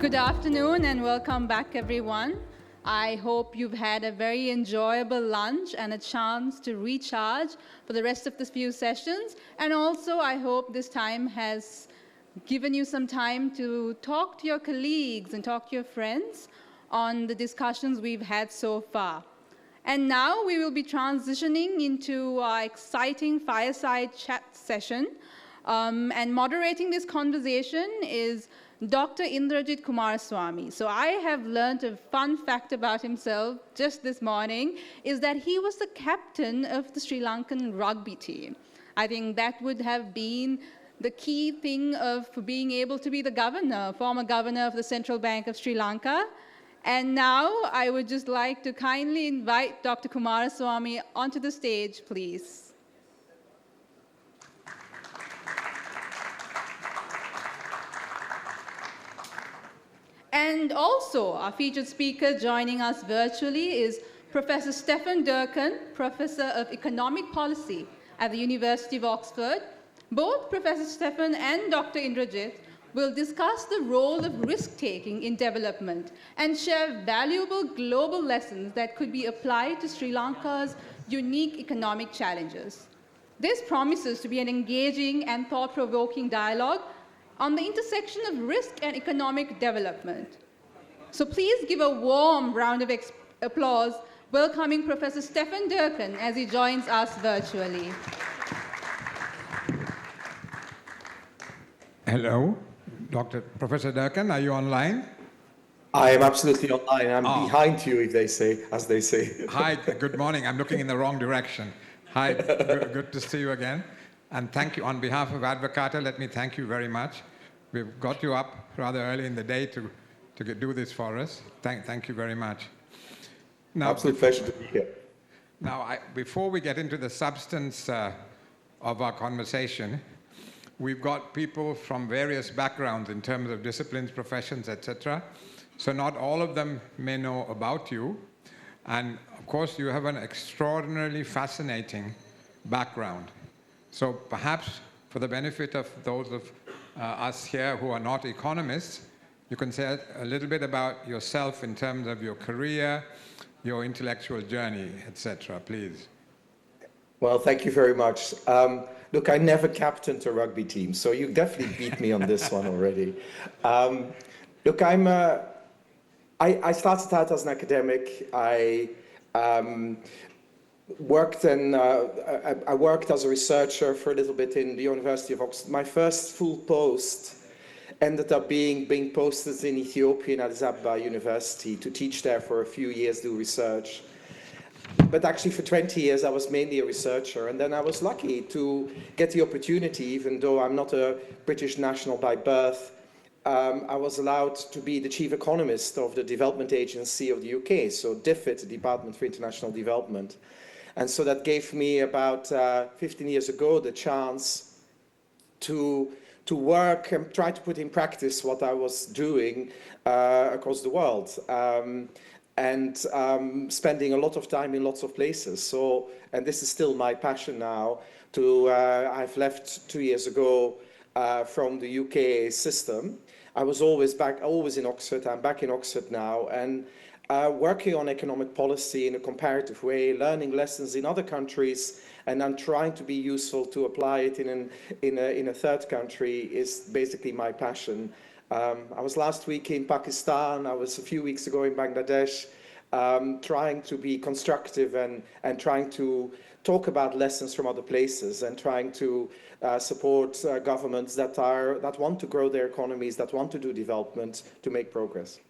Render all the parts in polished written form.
Good afternoon and welcome back, everyone. I hope you've had a very enjoyable lunch and a chance to recharge for the rest of the few sessions. And also, I hope this time has given you some time to talk to your colleagues and talk to your friends on the discussions we've had so far. And now we will be transitioning into our exciting fireside chat session. And moderating this conversation is Dr. Indrajit Coomaraswamy. So I have learned a fun fact about himself just this morning, is that he was the captain of the Sri Lankan rugby team. I think that would have been the key thing of being able to be the governor, former governor of the Central Bank of Sri Lanka. And now I would just like to kindly invite Dr. Coomaraswamy onto the stage, please. And also, our featured speaker joining us virtually is Professor Stephan Dercon, Professor of Economic Policy at the University of Oxford. Both Professor Stephan and Dr. Indrajit will discuss the role of risk-taking in development and share valuable global lessons that could be applied to Sri Lanka's unique economic challenges. This promises to be an engaging and thought-provoking dialogue on the intersection of risk and economic development. So please give a warm round of applause welcoming Professor Stephan Dercon as he joins us virtually. Hello, Professor Dercon, are you online? I am absolutely online. I'm behind you, as they say. Hi, good morning. I'm looking in the wrong direction. Hi, good to see you again. And thank you, on behalf of Advocata, let me thank you very much. We've got you up rather early in the day to do this for us. Thank you very much. Now, absolute pleasure to be here. Now, before we get into the substance of our conversation, we've got people from various backgrounds in terms of disciplines, professions, etc. So not all of them may know about you. And of course, you have an extraordinarily fascinating background. So perhaps for the benefit of those of us here who are not economists, you can say a little bit about yourself in terms of your career, your intellectual journey, etc., please. Well, thank you very much. Look, I never captained a rugby team, so you definitely beat me on this one already. Look, I started out as an academic. I worked as a researcher for a little bit in the University of Oxford. My first full post ended up being posted in Ethiopia in Addis Ababa University to teach there for a few years, do research. But actually for 20 years I was mainly a researcher, and then I was lucky to get the opportunity, even though I'm not a British national by birth, I was allowed to be the chief economist of the development agency of the UK, so DFID, the Department for International Development. And so that gave me about 15 years ago the chance to work and try to put in practice what I was doing across the world, and spending a lot of time in lots of places. So, and this is still my passion now. I've left 2 years ago from the UK system. I was always in Oxford. I'm back in Oxford now, and working on economic policy in a comparative way, learning lessons in other countries, and I'm trying to be useful to apply it in a third country is basically my passion. I was last week in Pakistan. I was a few weeks ago in Bangladesh, trying to be constructive and trying to talk about lessons from other places and trying to support governments that want to grow their economies, that want to do development, to make progress.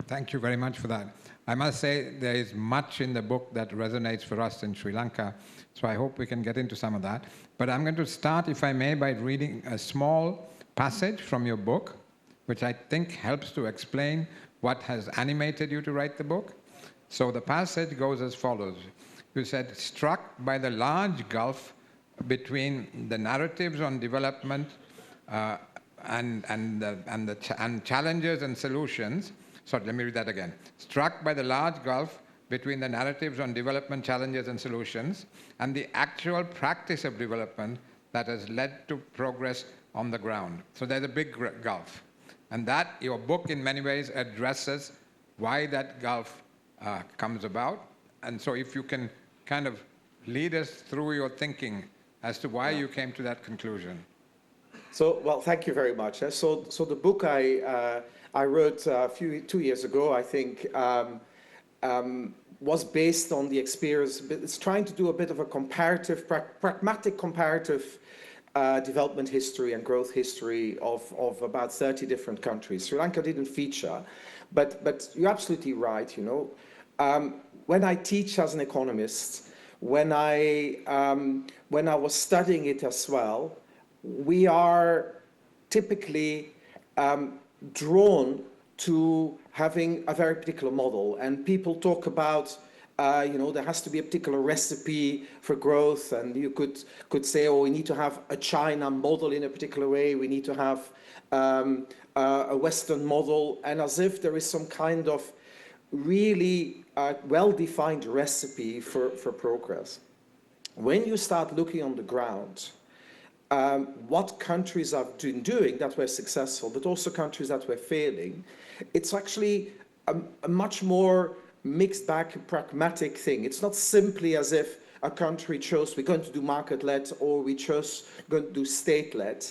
Thank you very much for that. I must say there is much in the book that resonates for us in Sri Lanka, so I hope we can get into some of that. But I'm going to start, if I may, by reading a small passage from your book, which I think helps to explain what has animated you to write the book. So the passage goes as follows. You said, struck by the large gulf between the narratives on development and challenges and solutions. Sorry, let me read that again. Struck by the large gulf between the narratives on development challenges and solutions and the actual practice of development that has led to progress on the ground. So there's a big gulf. And that, your book in many ways addresses why that gulf comes about. And so if you can kind of lead us through your thinking as to why you came to that conclusion. So, well, thank you very much. So the book I wrote 2 years ago, I think, was based on the experience. It's trying to do a bit of a comparative, pragmatic comparative development history and growth history of about 30 different countries. Sri Lanka didn't feature, but you're absolutely right, you know. When I teach as an economist, when I was studying it as well, we are typically drawn to having a very particular model. And people talk about, you know, there has to be a particular recipe for growth. And you could say, oh, we need to have a China model in a particular way. We need to have a Western model. And as if there is some kind of really well-defined recipe for progress. When you start looking on the ground, what countries have been doing that were successful, but also countries that were failing, it's actually a much more mixed bag, pragmatic thing. It's not simply as if a country chose we're going to do market-led or we chose going to do state-led.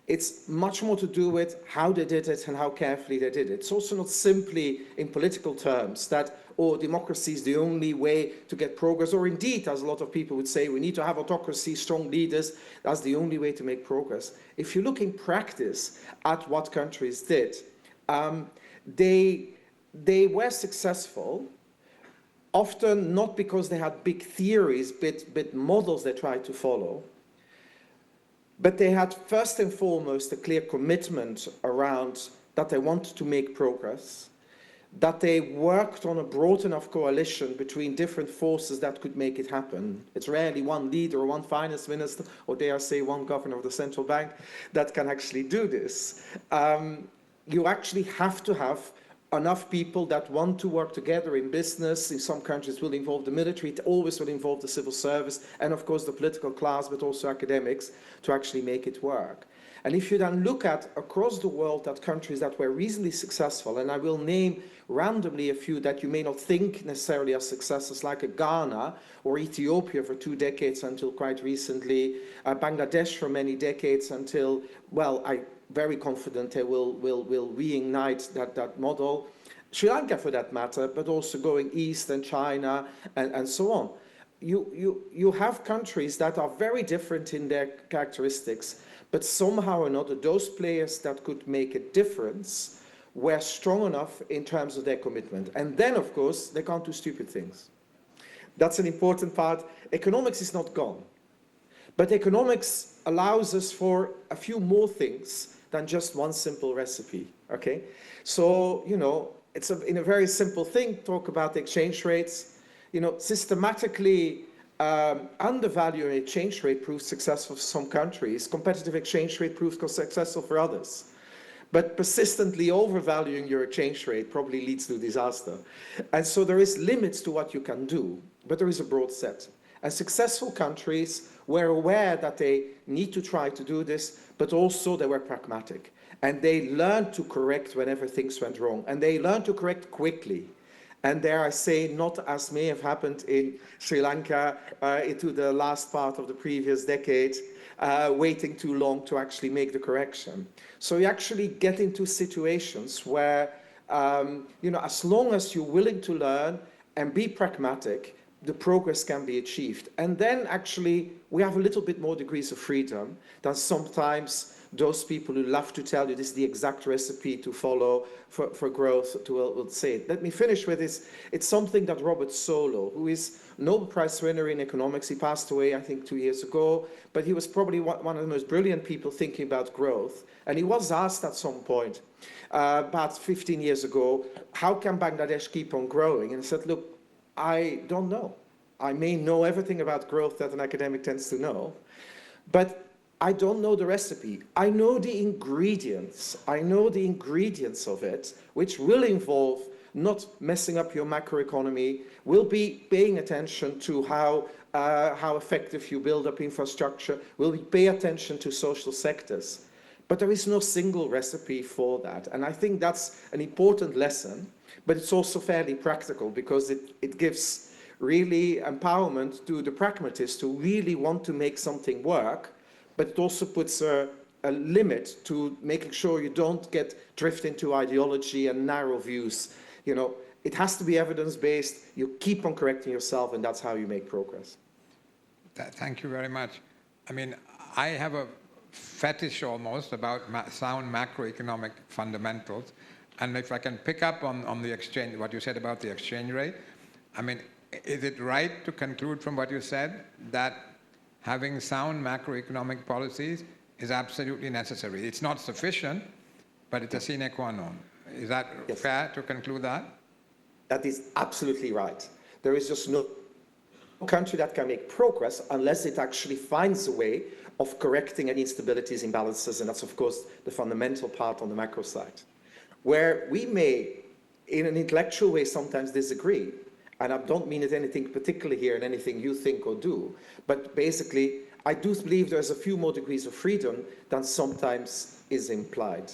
It's much more to do with how they did it and how carefully they did it. It's also not simply in political terms that, oh, democracy is the only way to get progress, or indeed, as a lot of people would say, we need to have autocracy, strong leaders, that's the only way to make progress. If you look in practice at what countries did, they were successful, often not because they had big theories, big models they tried to follow, but they had first and foremost a clear commitment around that they wanted to make progress, that they worked on a broad enough coalition between different forces that could make it happen. It's rarely one leader or one finance minister, or dare I say one governor of the central bank, that can actually do this. You actually have to have enough people that want to work together in business. In some countries it will involve the military, it always will involve the civil service, and of course the political class, but also academics, to actually make it work. And if you then look at across the world at countries that were reasonably successful, and I will name randomly a few that you may not think necessarily as successes, like Ghana or Ethiopia for 2 decades until quite recently, Bangladesh for many decades until, well, I'm very confident they will reignite that model. Sri Lanka for that matter, but also going east and China and so on. You have countries that are very different in their characteristics, but somehow or another, those players that could make a difference were strong enough in terms of their commitment. And then, of course, they can't do stupid things. That's an important part. Economics is not gone. But economics allows us for a few more things than just one simple recipe, okay? So, you know, it's in a very simple thing, talk about the exchange rates. You know, systematically undervaluing exchange rate proves successful for some countries. Competitive exchange rate proves successful for others. But persistently overvaluing your exchange rate probably leads to disaster. And so there is limits to what you can do, but there is a broad set. And successful countries were aware that they need to try to do this, but also they were pragmatic. And they learned to correct whenever things went wrong. And they learned to correct quickly. And dare I say, not as may have happened in Sri Lanka into the last part of the previous decade, waiting too long to actually make the correction. So you actually get into situations where, you know, as long as you're willing to learn and be pragmatic, the progress can be achieved. And then actually we have a little bit more degrees of freedom than sometimes those people who love to tell you this is the exact recipe to follow for growth will say. Let me finish with this. It's something that Robert Solow, who is Nobel Prize winner in economics, he passed away I think 2 years ago, but he was probably one of the most brilliant people thinking about growth. And he was asked at some point, about 15 years ago, how can Bangladesh keep on growing? And he said, look, I don't know. I may know everything about growth that an academic tends to know, but I don't know the recipe. I know the ingredients. I know the ingredients of it, which will involve not messing up your macroeconomy, will be paying attention to how effective you build up infrastructure, will pay attention to social sectors. But there is no single recipe for that. And I think that's an important lesson, but it's also fairly practical because it gives really empowerment to the pragmatists who really want to make something work, but it also puts a limit to making sure you don't drift into ideology and narrow views. You know, it has to be evidence-based. You keep on correcting yourself, and that's how you make progress. Thank you very much. I mean, I have a fetish almost about sound macroeconomic fundamentals. And if I can pick up on the exchange, what you said about the exchange rate, I mean, is it right to conclude from what you said that having sound macroeconomic policies is absolutely necessary? It's not sufficient, but it's a sine qua non. Is that fair to conclude that? That is absolutely right. There is just no country that can make progress unless it actually finds a way of correcting any instabilities, imbalances, and that's, of course, the fundamental part on the macro side. Where we may, in an intellectual way, sometimes disagree, and I don't mean it anything particular here in anything you think or do, but basically, I do believe there's a few more degrees of freedom than sometimes is implied.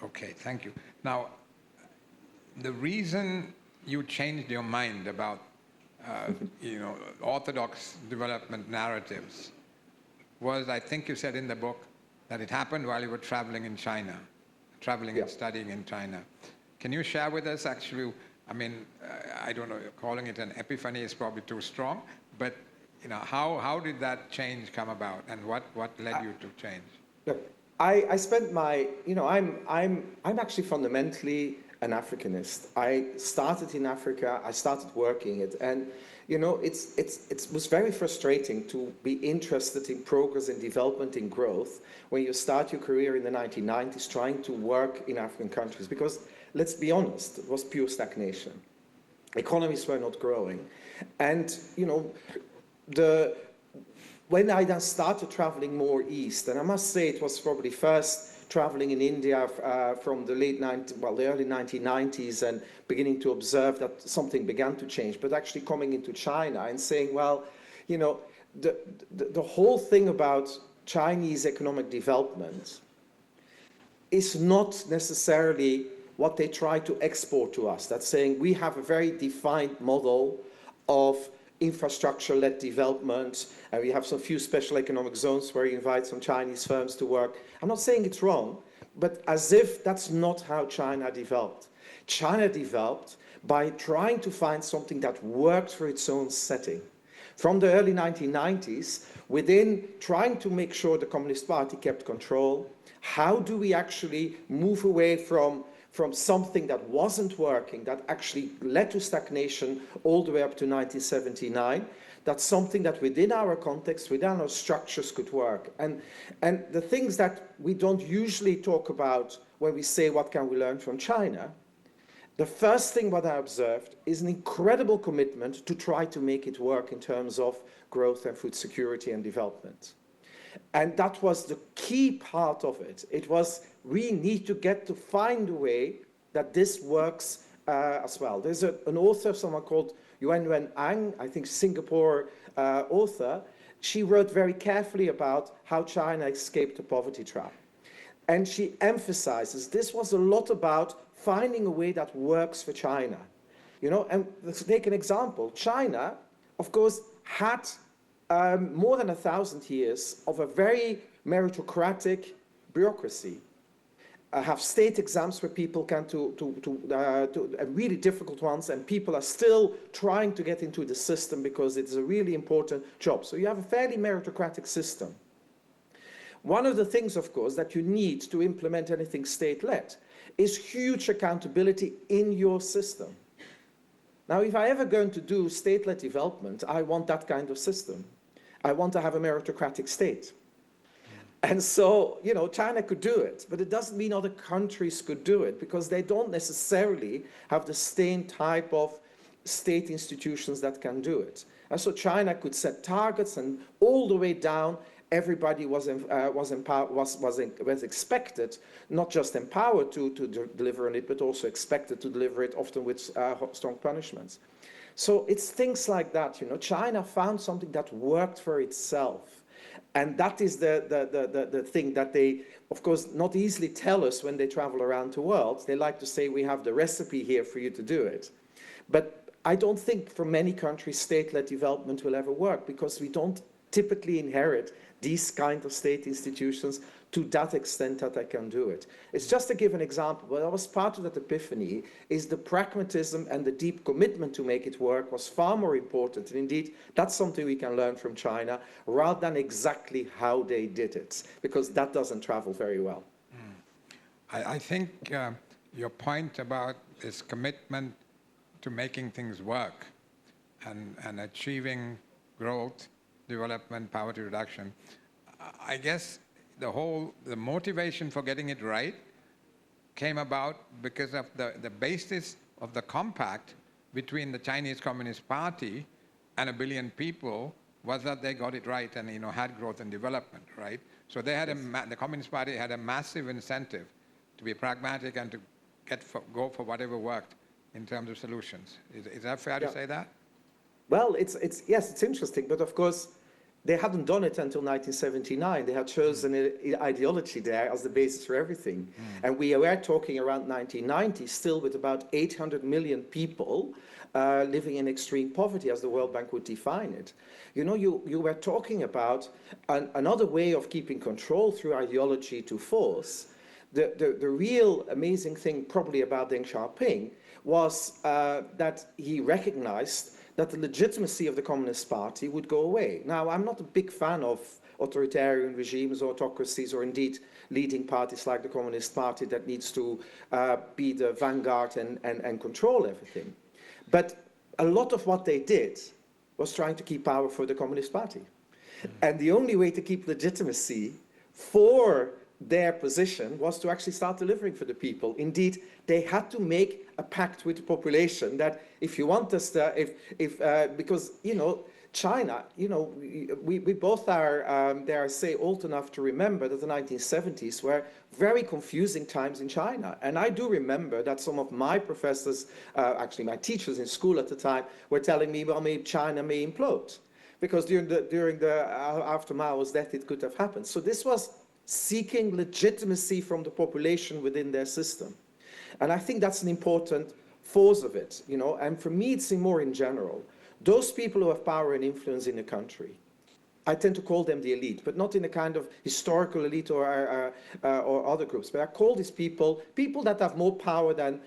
Okay, thank you. Now, the reason you changed your mind about orthodox development narratives was, I think you said in the book, that it happened while you were traveling in China, and studying in China. Can you share with us, actually, I mean, I don't know, calling it an epiphany is probably too strong, but how did that change come about, and what led you to change? Look, I spent my, I'm actually fundamentally an Africanist. I started in Africa, I started working it, and it was very frustrating to be interested in progress and development and growth when you start your career in the 1990s trying to work in African countries, because let's be honest, it was pure stagnation. Economies were not growing. And, when I then started traveling more east, and I must say it was probably first traveling in India from the early 1990s and beginning to observe that something began to change, but actually coming into China and saying, well, the whole thing about Chinese economic development is not necessarily what they try to export to us. That's saying we have a very defined model of infrastructure-led development, and we have some few special economic zones where you invite some Chinese firms to work. I'm not saying it's wrong, but as if that's not how China developed. China developed by trying to find something that worked for its own setting. From the early 1990s, within trying to make sure the Communist Party kept control, how do we actually move away from something that wasn't working, that actually led to stagnation all the way up to 1979, that's something that within our context, within our structures could work. And the things that we don't usually talk about when we say what can we learn from China, the first thing what I observed is an incredible commitment to try to make it work in terms of growth and food security and development. And that was the key part of it. It was, we need to find a way that this works as well. There's an author, someone called Yuan Ang, I think Singapore author. She wrote very carefully about how China escaped the poverty trap. And she emphasizes this was a lot about finding a way that works for China. And let's take an example. China, of course, had more than 1,000 years of a very meritocratic bureaucracy. Have state exams where people can really difficult ones, and people are still trying to get into the system because it's a really important job. So you have a fairly meritocratic system. One of the things, of course, that you need to implement anything state-led is huge accountability in your system. Now, if I ever going to do state-led development, I want that kind of system. I want to have a meritocratic state. And so, China could do it, but it doesn't mean other countries could do it because they don't necessarily have the same type of state institutions that can do it. And so China could set targets, and all the way down, everybody was expected, not just empowered to deliver on it, but also expected to deliver it, often with strong punishments. So it's things like that. China found something that worked for itself. And that is the thing that they, of course, not easily tell us when they travel around the world. They like to say, we have the recipe here for you to do it. But I don't think for many countries state-led development will ever work, because we don't typically inherit these kind of state institutions to that extent that they can do it. It's just to give an example, but that was part of that epiphany, is the pragmatism and the deep commitment to make it work was far more important. And indeed, that's something we can learn from China, rather than exactly how they did it, because that doesn't travel very well. I think your point about this commitment to making things work and achieving growth, development, poverty reduction, I guess the motivation for getting it right came about because of the basis of the compact between the Chinese Communist Party and 1 billion people was that they got it right and had growth and development, right? So they had the Communist Party had a massive incentive to be pragmatic and to go for whatever worked in terms of solutions. Is that fair to say that? Well, yes, it's interesting, but of course, they hadn't done it until 1979. They had chosen an ideology there as the basis for everything. And we were talking around 1990, still with about 800 million people living in extreme poverty, as the World Bank would define it. You were talking about another way of keeping control through ideology to force. The real amazing thing probably about Deng Xiaoping was that he recognized that the legitimacy of the Communist Party would go away. Now, I'm not a big fan of authoritarian regimes or autocracies, or indeed leading parties like the Communist Party that needs to be the vanguard and control everything. But a lot of what they did was trying to keep power for the Communist Party. And the only way to keep legitimacy for their position was to actually start delivering for the people. Indeed, they had to make a pact with the population that if you want us to, because, China, we both are, dare I say, old enough to remember that the 1970s were very confusing times in China. And I do remember that some of my professors, actually my teachers in school at the time, were telling me, well, maybe China may implode. Because during the after Mao's death, it could have happened. So this was seeking legitimacy from the population within their system. And I think that's an important force of it, and for me it's more in general. Those people who have power and influence in a country, I tend to call them the elite, but not in a kind of historical elite or other groups, but I call these people that have more power than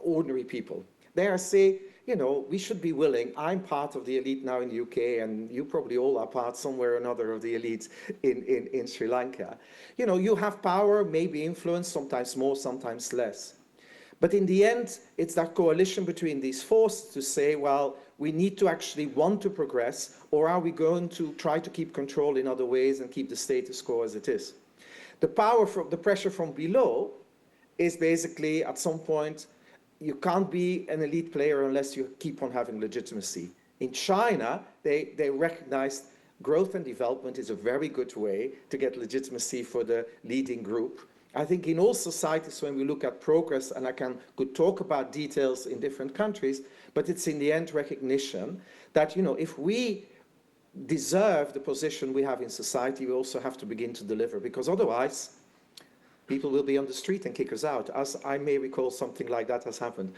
ordinary people. They are, say, we should be willing. I'm part of the elite now in the UK, and you probably all are part somewhere or another of the elite in Sri Lanka. You have power, maybe influence, sometimes more, sometimes less. But in the end, it's that coalition between these forces to say, well, we need to actually want to progress, or are we going to try to keep control in other ways and keep the status quo as it is? The pressure from below is basically, at some point, you can't be an elite player unless you keep on having legitimacy. In China, they recognized growth and development is a very good way to get legitimacy for the leading group. I think in all societies, when we look at progress, and I could talk about details in different countries, but it's in the end recognition that, if we deserve the position we have in society, we also have to begin to deliver, because otherwise, people will be on the street and kick us out, as I may recall something like that has happened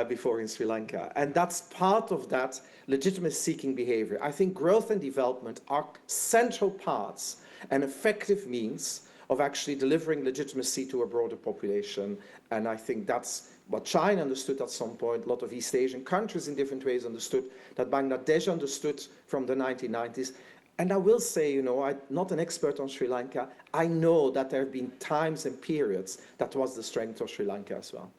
before in Sri Lanka. And that's part of that legitimate-seeking behavior. I think growth and development are central parts and effective means of actually delivering legitimacy to a broader population. And I think that's what China understood at some point. A lot of East Asian countries in different ways understood, that Bangladesh understood from the 1990s. And I will say, I'm not an expert on Sri Lanka. I know that there have been times and periods that was the strength of Sri Lanka as well.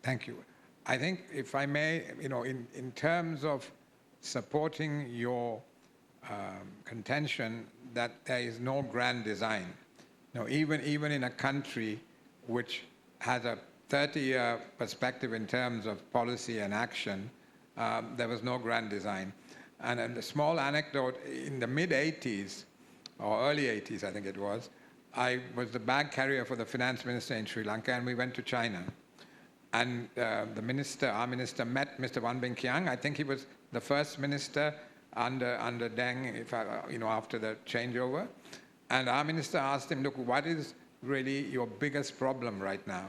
Thank you. I think, if I may, in terms of supporting your contention that there is no grand design. Even in a country which has a 30-year perspective in terms of policy and action, there was no grand design. And a small anecdote, in the mid-80s, or early 80s, I think it was, I was the bag carrier for the finance minister in Sri Lanka, and we went to China. And our minister met Mr. Wan Bing Kiang. I think he was the first minister under Deng, after the changeover. And our minister asked him, look, what is really your biggest problem right now?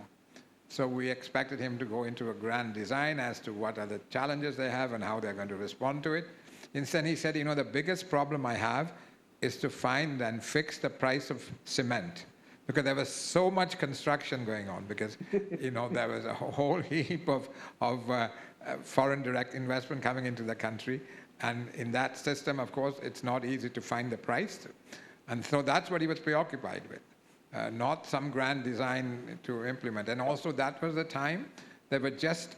So we expected him to go into a grand design as to what are the challenges they have and how they're going to respond to it. Instead, he said, the biggest problem I have is to find and fix the price of cement. Because there was so much construction going on, because there was a whole heap of foreign direct investment coming into the country. And in that system, of course, it's not easy to find the price. And so that's what he was preoccupied with. Not some grand design to implement. And also that was the time they were just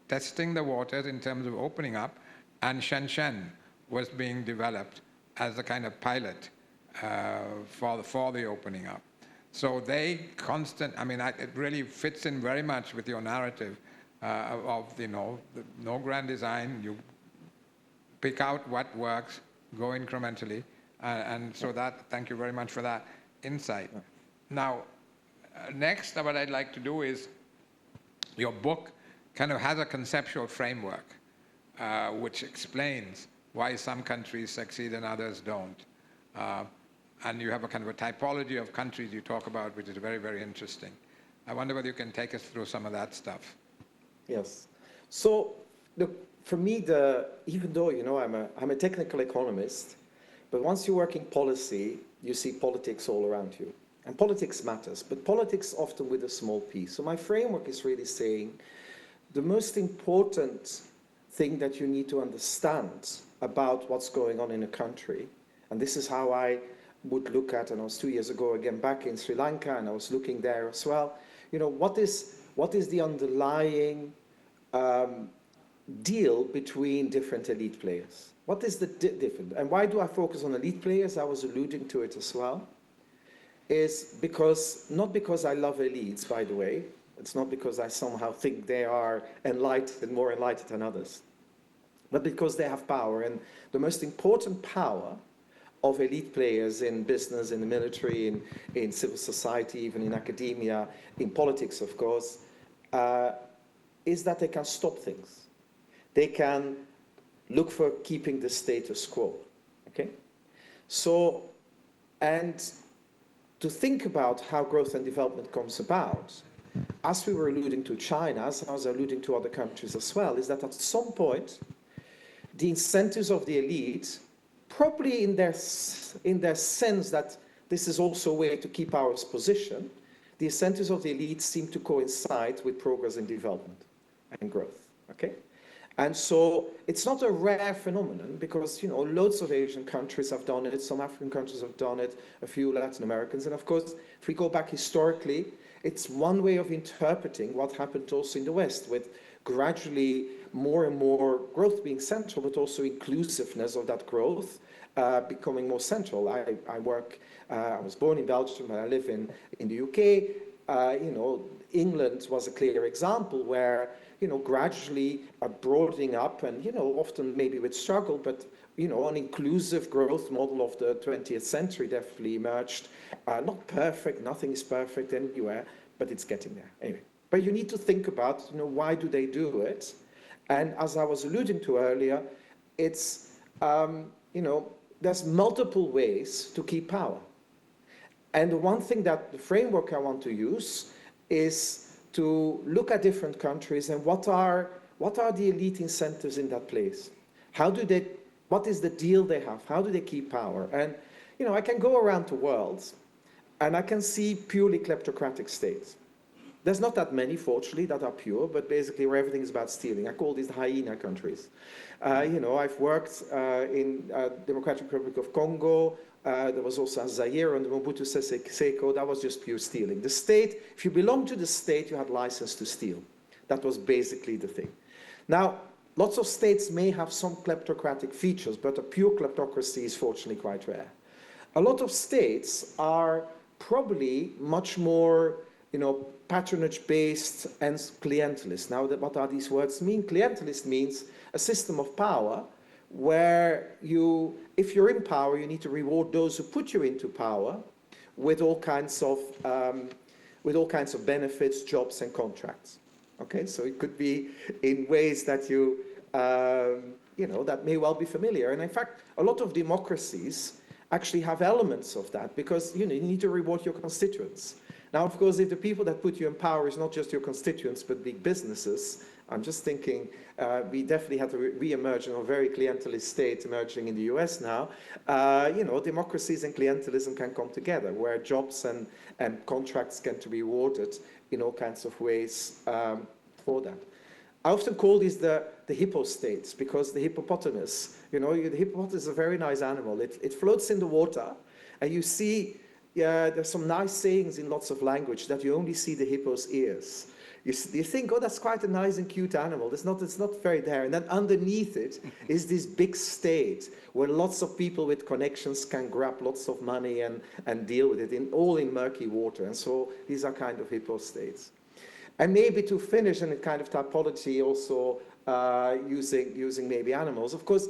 testing the waters in terms of opening up, and Shenzhen was being developed as a kind of pilot for the opening up. So it really fits in very much with your narrative of no grand design. You pick out what works, go incrementally, and so thank you very much for that insight. Now, next, what I'd like to do is, your book kind of has a conceptual framework which explains why some countries succeed and others don't. And you have a kind of a typology of countries you talk about, which is very, very interesting. I wonder whether you can take us through some of that stuff. Yes. So, for me, even though I'm a technical economist, but once you work in policy, you see politics all around you. And politics matters, but politics often with a small p. So my framework is really saying the most important thing that you need to understand about what's going on in a country, and this is how I would look at, and I was 2 years ago again back in Sri Lanka, and I was looking there as well, what is the underlying deal between different elite players? What is the different? And why do I focus on elite players? I was alluding to it as well. Is not because I love elites, by the way. It's not because I somehow think they are enlightened, more enlightened than others, but because they have power. And the most important power of elite players in business, in the military, in civil society, even in academia, in politics, of course, is that they can stop things. They can look for keeping the status quo, okay? So, and to think about how growth and development comes about, as we were alluding to China, as I was alluding to other countries as well, is that at some point, the incentives of the elite, probably in their sense that this is also a way to keep our position, the incentives of the elite seem to coincide with progress and development and growth, okay? And so it's not a rare phenomenon because, loads of Asian countries have done it, some African countries have done it, a few Latin Americans. And of course, if we go back historically, it's one way of interpreting what happened also in the West, with gradually more and more growth being central, but also inclusiveness of that growth becoming more central. I was born in Belgium, but I live in the UK. England was a clear example where gradually a broadening up and, often maybe with struggle, but, an inclusive growth model of the 20th century definitely emerged. Not perfect, nothing is perfect anywhere, but it's getting there. Anyway, but you need to think about, why do they do it? And as I was alluding to earlier, it's, there's multiple ways to keep power. And the one thing that the framework I want to use is to look at different countries and what are the elite incentives in that place? What is the deal they have? How do they keep power? And, I can go around the world and I can see purely kleptocratic states. There's not that many, fortunately, that are pure, but basically where everything is about stealing. I call these the hyena countries. I've worked in Democratic Republic of Congo. There was also Zaire under Mobutu Sese Seko. That was just pure stealing. The state, if you belonged to the state, you had license to steal. That was basically the thing. Now, lots of states may have some kleptocratic features, but a pure kleptocracy is fortunately quite rare. A lot of states are probably much more, patronage-based and clientelist. Now, what are these words mean? Clientelist means a system of power where if you're in power, you need to reward those who put you into power with all kinds of benefits, jobs, and contracts. Okay, so it could be in ways that you that may well be familiar. And in fact, a lot of democracies actually have elements of that because, you need to reward your constituents. Now, of course, if the people that put you in power is not just your constituents, but big businesses, I'm just thinking we definitely have to re-emerge in a very clientelist state emerging in the US now. Democracies and clientelism can come together, where jobs and contracts can be rewarded in all kinds of ways for that. I often call these the hippo states, because the hippopotamus, the hippopotamus is a very nice animal. It floats in the water, and you see, there's some nice sayings in lots of language that you only see the hippo's ears. You think, oh, that's quite a nice and cute animal. It's not very there. And then underneath it is this big state where lots of people with connections can grab lots of money and deal with it, all in murky water. And so these are kind of hippo states. And maybe to finish in a kind of typology also using maybe animals. Of course,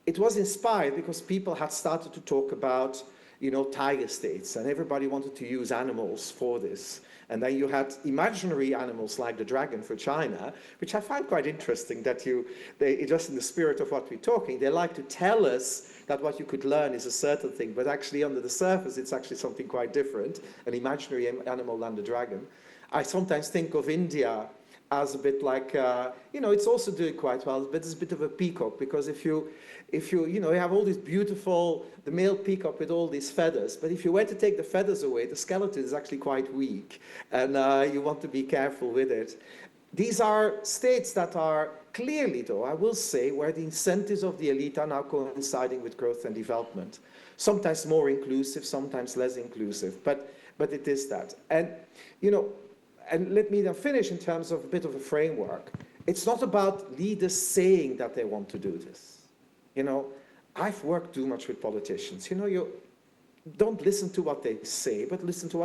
it was inspired because people had started to talk about, tiger states, and everybody wanted to use animals for this. And then you had imaginary animals like the dragon for China, which I find quite interesting that just in the spirit of what we're talking, they like to tell us that what you could learn is a certain thing, but actually under the surface, it's actually something quite different, an imaginary animal than the dragon. I sometimes think of India as a bit like, it's also doing quite well, but it's a bit of a peacock, because if you have all these beautiful, the male peacock with all these feathers, but if you were to take the feathers away, the skeleton is actually quite weak, and you want to be careful with it. These are states that are clearly, though, I will say, where the incentives of the elite are now coinciding with growth and development. Sometimes more inclusive, sometimes less inclusive, but it is that. And, and let me then finish in terms of a bit of a framework. It's not about leaders saying that they want to do this. I've worked too much with politicians. You don't listen to what they say, but listen to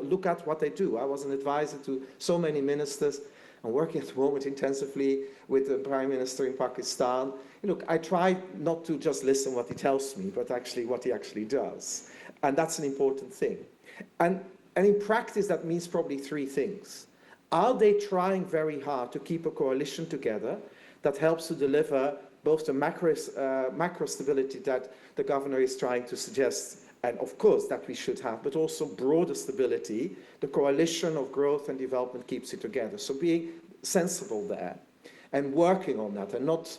look at what they do. I was an advisor to so many ministers. I'm working at the moment intensively with the Prime Minister in Pakistan. I try not to just listen what he tells me, but actually what he actually does. And that's an important thing. And in practice, that means probably three things. Are they trying very hard to keep a coalition together that helps to deliver both the macro stability that the governor is trying to suggest, and of course that we should have, but also broader stability? The coalition of growth and development keeps it together. So being sensible there and working on that and not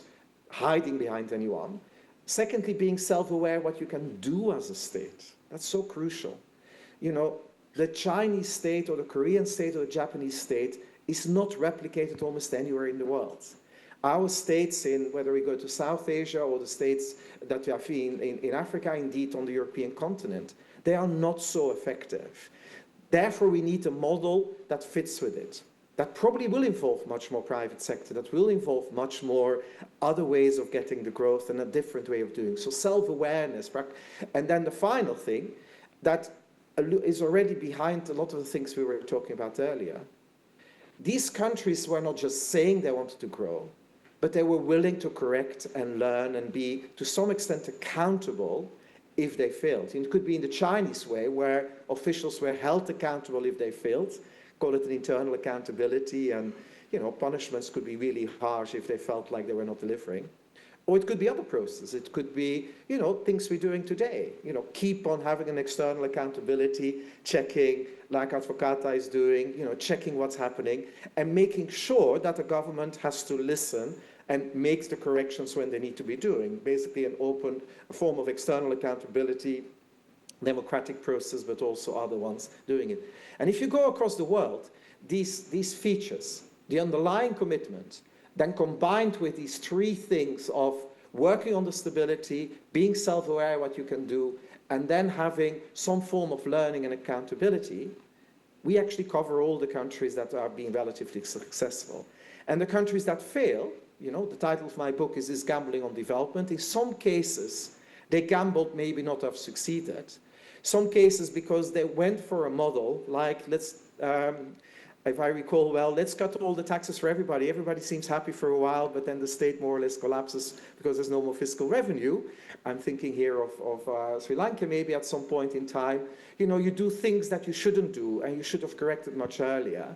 hiding behind anyone. Secondly, being self-aware what you can do as a state. That's so crucial. The Chinese state or the Korean state or the Japanese state is not replicated almost anywhere in the world. Our states, whether we go to South Asia or the states that we have in Africa, indeed on the European continent, they are not so effective. Therefore, we need a model that fits with it. That probably will involve much more private sector, that will involve much more other ways of getting the growth and a different way of doing. So self-awareness. And then the final thing that is already behind a lot of the things we were talking about earlier. These countries were not just saying they wanted to grow, but they were willing to correct and learn and be, to some extent, accountable if they failed. It could be in the Chinese way, where officials were held accountable if they failed, call it an internal accountability, and punishments could be really harsh if they felt like they were not delivering. Or it could be other processes. It could be, things we're doing today. Keep on having an external accountability, checking, like Advocata is doing, checking what's happening, and making sure that the government has to listen and makes the corrections when they need to be doing. Basically an open form of external accountability, democratic process, but also other ones doing it. And if you go across the world, these features, the underlying commitment, then combined with these three things of working on the stability, being self-aware what you can do, and then having some form of learning and accountability, we actually cover all the countries that are being relatively successful. And the countries that fail, the title of my book is Gambling on Development. In some cases, they gambled maybe not have succeeded. Some cases because they went for a model like, if I recall well, let's cut all the taxes for everybody. Everybody seems happy for a while, but then the state more or less collapses because there's no more fiscal revenue. I'm thinking here of Sri Lanka maybe at some point in time. You do things that you shouldn't do, and you should have corrected much earlier.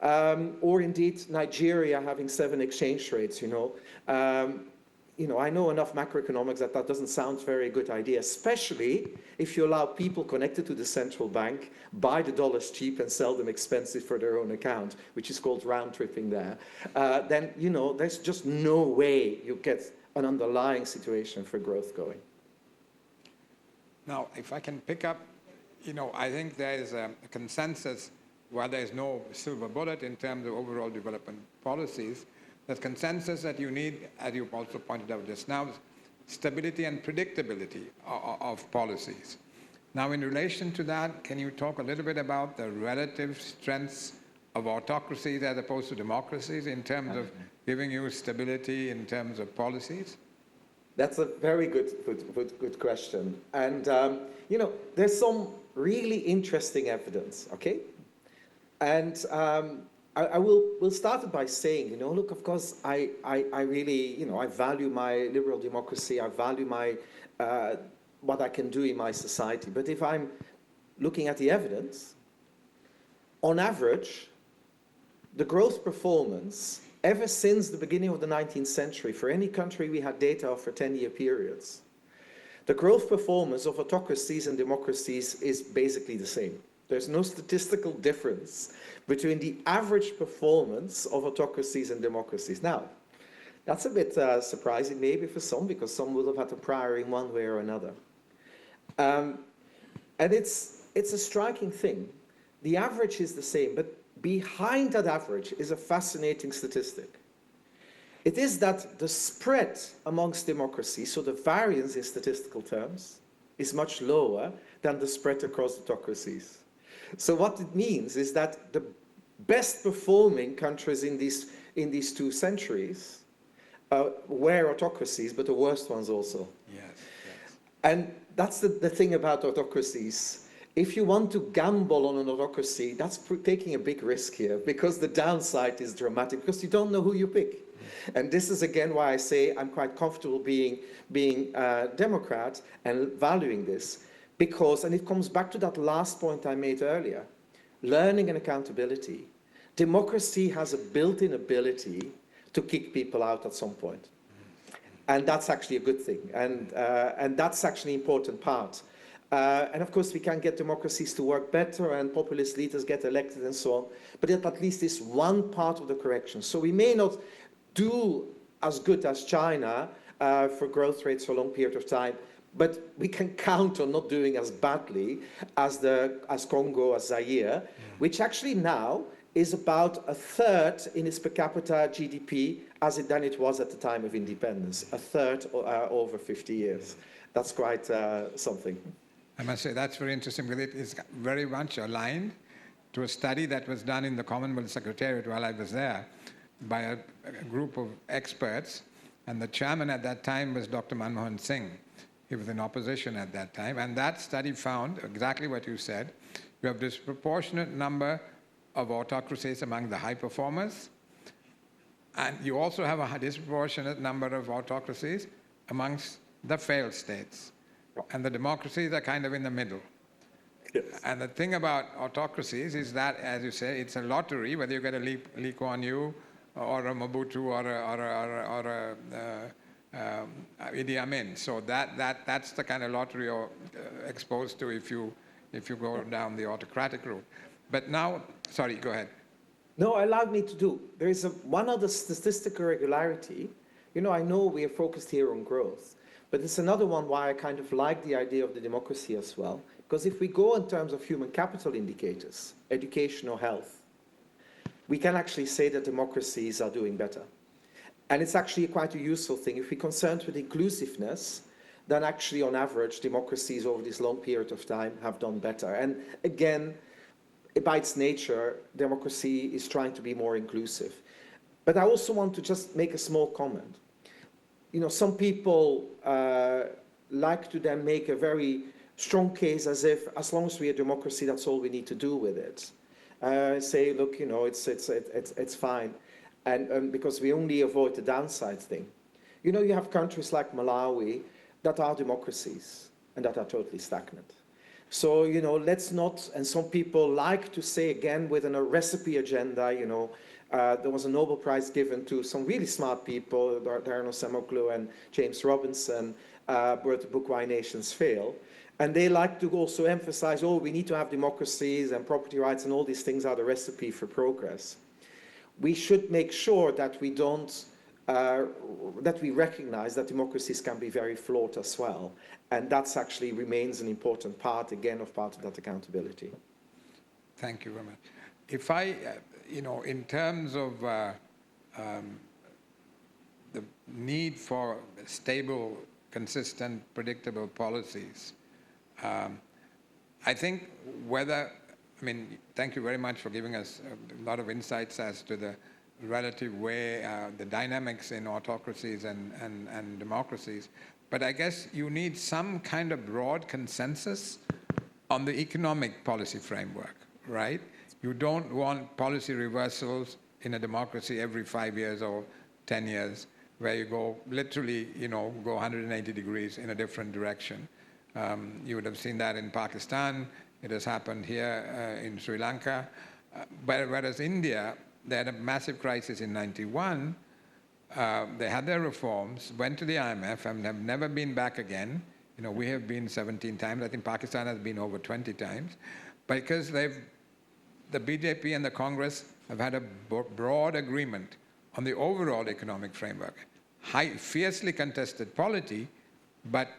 Or indeed, Nigeria having 7 exchange rates, I know enough macroeconomics that doesn't sound very good idea, especially if you allow people connected to the central bank buy the dollars cheap and sell them expensive for their own account, which is called round tripping there. Then, there's just no way you get an underlying situation for growth going. Now, if I can pick up, I think there is a consensus, while there is no silver bullet in terms of overall development policies, there's consensus that you need, as you also pointed out just now, stability and predictability of policies. Now, in relation to that, can you talk a little bit about the relative strengths of autocracies as opposed to democracies in terms of giving you stability in terms of policies? That's a very good question. And, there's some really interesting evidence, okay? And we'll start it by saying, look, of course, I really, I value my liberal democracy. I value my, what I can do in my society. But if I'm looking at the evidence, on average, the growth performance ever since the beginning of the 19th century, for any country we had data of for 10-year periods, the growth performance of autocracies and democracies is basically the same. There's no statistical difference between the average performance of autocracies and democracies. Now, that's a bit surprising maybe for some, because some will have had a prior in one way or another. And it's a striking thing. The average is the same, but behind that average is a fascinating statistic. It is that the spread amongst democracies, so the variance in statistical terms, is much lower than the spread across autocracies. So what it means is that the best performing countries in these 2 centuries were autocracies, but the worst ones also. Yes. And that's the thing about autocracies. If you want to gamble on an autocracy, that's taking a big risk here, because the downside is dramatic, because you don't know who you pick. And this is again why I say I'm quite comfortable being a Democrat and valuing this, because, and it comes back to that last point I made earlier, learning and accountability. Democracy has a built-in ability to kick people out at some point. And that's actually a good thing. And that's actually an important part. And of course, we can get democracies to work better and populist leaders get elected and so on. But it at least is one part of the correction. So we may not do as good as China for growth rates for a long period of time, but we can count on not doing as badly as Congo, as Zaire, which actually now is about 1/3 in its per capita GDP than it was at the time of independence, 1/3 over 50 years. That's quite something. I must say that's very interesting, because it is very much aligned to a study that was done in the Commonwealth Secretariat while I was there by a group of experts, and the chairman at that time was Dr. Manmohan Singh. He was in opposition at that time, and that study found exactly what you said. You have disproportionate number of autocracies among the high performers, and you also have a disproportionate number of autocracies amongst the failed states. And the democracies are kind of in the middle. Yes. And the thing about autocracies is that, as you say, it's a lottery, whether you get a Lee Kuan Yew or a Mobutu or a Idi Amin. So that's the kind of lottery you're exposed to if you go down the autocratic route. But now, sorry, go ahead. No, allow me to do. There is one other statistical regularity. I know we are focused here on growth, but it's another one why I kind of like the idea of the democracy as well. Because if we go in terms of human capital indicators, education or health, we can actually say that democracies are doing better. And it's actually quite a useful thing. If we're concerned with inclusiveness, then actually on average, democracies over this long period of time have done better. And again, by its nature, democracy is trying to be more inclusive. But I also want to just make a small comment. Some people like to then make a very strong case as if, as long as we're a democracy, that's all we need to do with it. Say, look, it's fine. And because we only avoid the downside thing. You have countries like Malawi that are democracies and that are totally stagnant. So, let's not, and some people like to say again within a recipe agenda, There was a Nobel Prize given to some really smart people, Darno Samoglu and James Robinson, wrote the book Why Nations Fail. And they like to also emphasize, oh, we need to have democracies and property rights and all these things are the recipe for progress. We should make sure that we don't, that we recognize that democracies can be very flawed as well. And that's actually remains an important part, again, of part of that accountability. Thank you very much. If I, in terms of the need for stable, consistent, predictable policies, I think thank you very much for giving us a lot of insights as to the relative way, the dynamics in autocracies and democracies. But I guess you need some kind of broad consensus on the economic policy framework, right? You don't want policy reversals in a democracy every 5 years or 10 years, where you go literally, go 180 degrees in a different direction. You would have seen that in Pakistan. It has happened here in Sri Lanka. Whereas India, they had a massive crisis in '91. They had their reforms, went to the IMF, and have never been back again. We have been 17 times. I think Pakistan has been over 20 times. Because the BJP and the Congress have had a broad agreement on the overall economic framework. Fiercely contested polity, but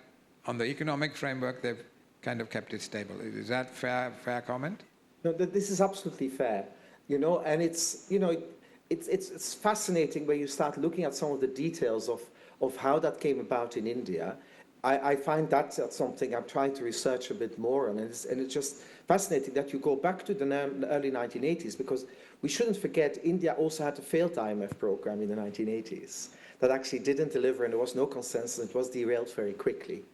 on the economic framework, they've kind of kept it stable. Is that fair comment? No, this is absolutely fair. And it's fascinating when you start looking at some of the details of how that came about in India. I find that's something I'm trying to research a bit more on, and it's just fascinating that you go back to the early 1980s, because we shouldn't forget India also had a failed IMF program in the 1980s that actually didn't deliver, and there was no consensus, and it was derailed very quickly.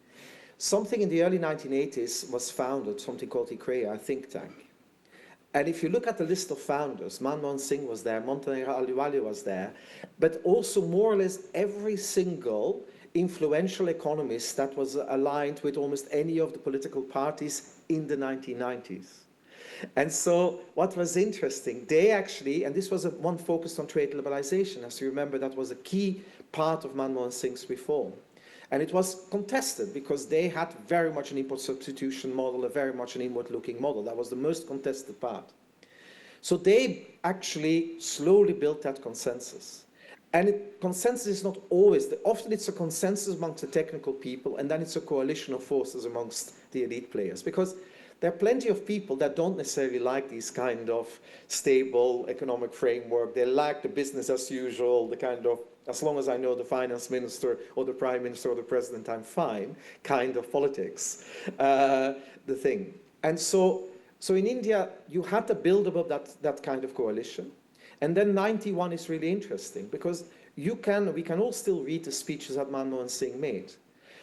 Something in the early 1980s was founded, something called ICREA, a think tank. And if you look at the list of founders, Manmohan Singh was there, Montaner Ahluwalia was there, but also more or less every single influential economist that was aligned with almost any of the political parties in the 1990s. And so what was interesting, they actually, and this was one focused on trade liberalization, as you remember, that was a key part of Manmohan Singh's reform. And it was contested because they had very much an import substitution model, a very much an inward-looking model. That was the most contested part. So they actually slowly built that consensus. And consensus is not always, often it's a consensus amongst the technical people, and then it's a coalition of forces amongst the elite players. Because there are plenty of people that don't necessarily like these kind of stable economic framework. They like the business as usual, the kind of, as long as I know the finance minister or the prime minister or the president, I'm fine, kind of politics, the thing. And so in India, you had to build up that kind of coalition. And then 91 is really interesting, because we can all still read the speeches that Manmohan Singh made.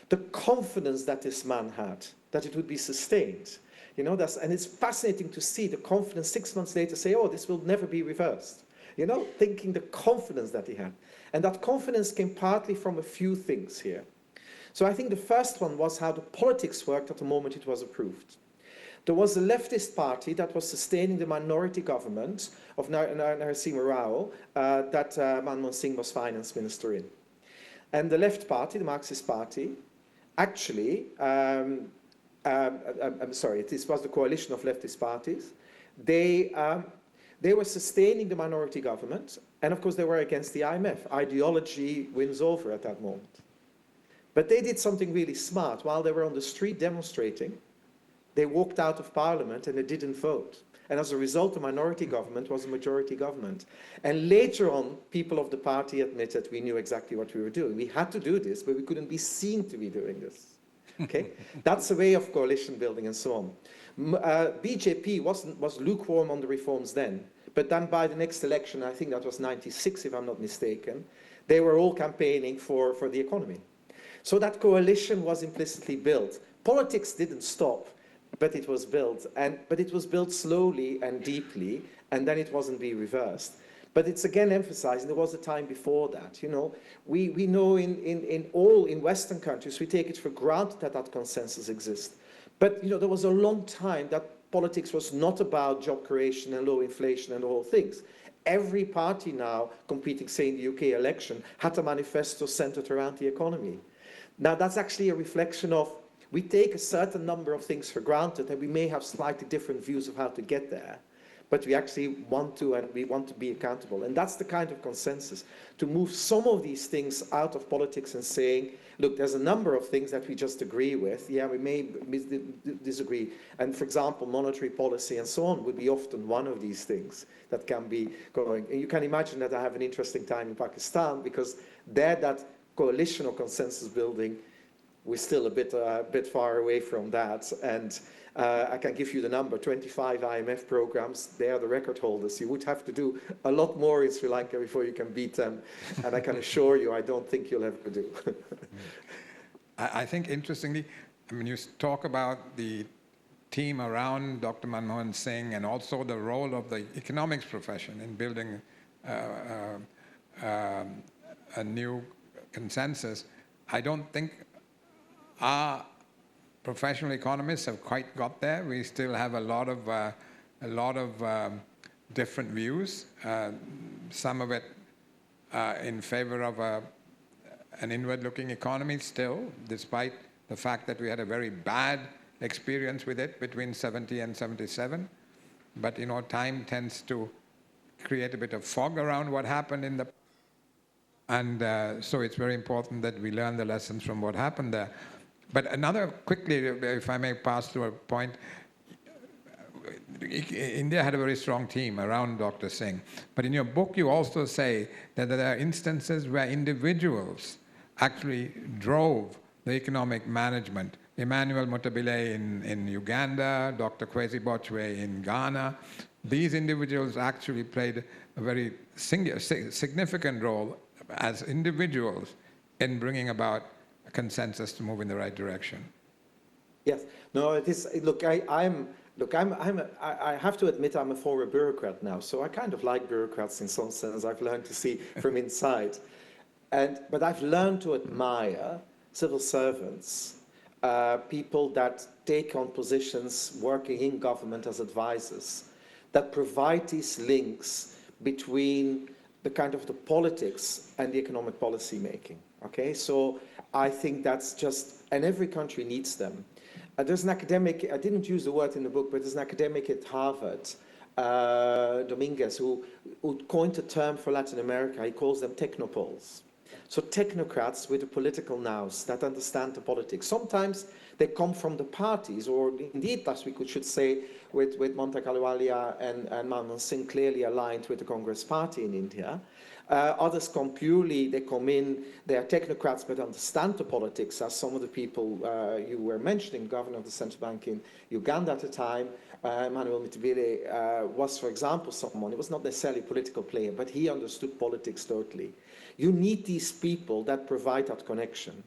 The confidence that this man had, that it would be sustained. And it's fascinating to see the confidence 6 months later say, oh, this will never be reversed. Thinking the confidence that he had. And that confidence came partly from a few things here. So I think the first one was how the politics worked at the moment it was approved. There was a leftist party that was sustaining the minority government of Narasimha Rao that Manmohan Singh was finance minister in. And the left party, the Marxist party, actually, this was the coalition of leftist parties. They were sustaining the minority government, and of course they were against the IMF. Ideology wins over at that moment. But they did something really smart. While they were on the street demonstrating, they walked out of parliament and they didn't vote. And as a result, the minority government was a majority government. And later on, people of the party admitted we knew exactly what we were doing. We had to do this, but we couldn't be seen to be doing this. Okay? That's a way of coalition building and so on. BJP was lukewarm on the reforms then. But then by the next election, I think that was 96, if I'm not mistaken, they were all campaigning for the economy. So that coalition was implicitly built. Politics didn't stop, but it was built. But it was built slowly and deeply, and then it wasn't being reversed. But it's again emphasizing there was a time before that. We know in Western countries, we take it for granted that consensus exists. But there was a long time that politics was not about job creation and low inflation and all things. every party now competing, say, in the UK election, had a manifesto centered around the economy. Now, that's actually a reflection of, we take a certain number of things for granted, and we may have slightly different views of how to get there, but we actually want to, and we want to be accountable. And that's the kind of consensus, to move some of these things out of politics and saying, look, there's a number of things that we just agree with. Yeah, we may disagree. And for example, monetary policy and so on would be often one of these things that can be going. And you can imagine that I have an interesting time in Pakistan, because there that coalition or consensus building, we're still a bit far away from that. And I can give you the number, 25 IMF programs, they are the record holders. You would have to do a lot more in Sri Lanka before you can beat them. And I can assure you, I don't think you'll ever do. I think, interestingly, I mean, you talk about the team around Dr. Manmohan Singh and also the role of the economics profession in building a new consensus. I don't think our professional economists have quite got there. We still have a lot of different views. Some of it in favor of an inward-looking economy still, despite the fact that we had a very bad experience with it between 70 and 77. But, you know, time tends to create a bit of fog around what happened in the... And so it's very important that we learn the lessons from what happened there. But another, quickly, if I may pass through a point, India had a very strong team around Dr. Singh. But in your book, you also say that there are instances where individuals actually drove the economic management. Emmanuel Mutabile in Uganda, Dr. Kwesi Bochwe in Ghana. These individuals actually played a very significant role as individuals in bringing about a consensus to move in the right direction. Yes. No, it is. Look, I have to admit I'm a former bureaucrat now, so I kind of like bureaucrats in some sense. I've learned to see from inside. But I've learned to admire civil servants, people that take on positions working in government as advisors, that provide these links between the kind of the politics and the economic policy making. Okay, so I think that's just, and every country needs them. There's an academic, I didn't use the word in the book, but there's an academic at Harvard, Dominguez, who coined a term for Latin America. He calls them technopoles. So technocrats with a political nous that understand the politics. Sometimes they come from the parties, or indeed, as we should say, with Monta Ahluwalia and Manmohan Singh clearly aligned with the Congress Party in India. Others come purely, they come in, they are technocrats but understand the politics, as some of the people you were mentioning, Governor of the Central Bank in Uganda at the time, Emmanuel Mutabile was, for example, someone, he was not necessarily a political player, but he understood politics totally. You need these people that provide that connection.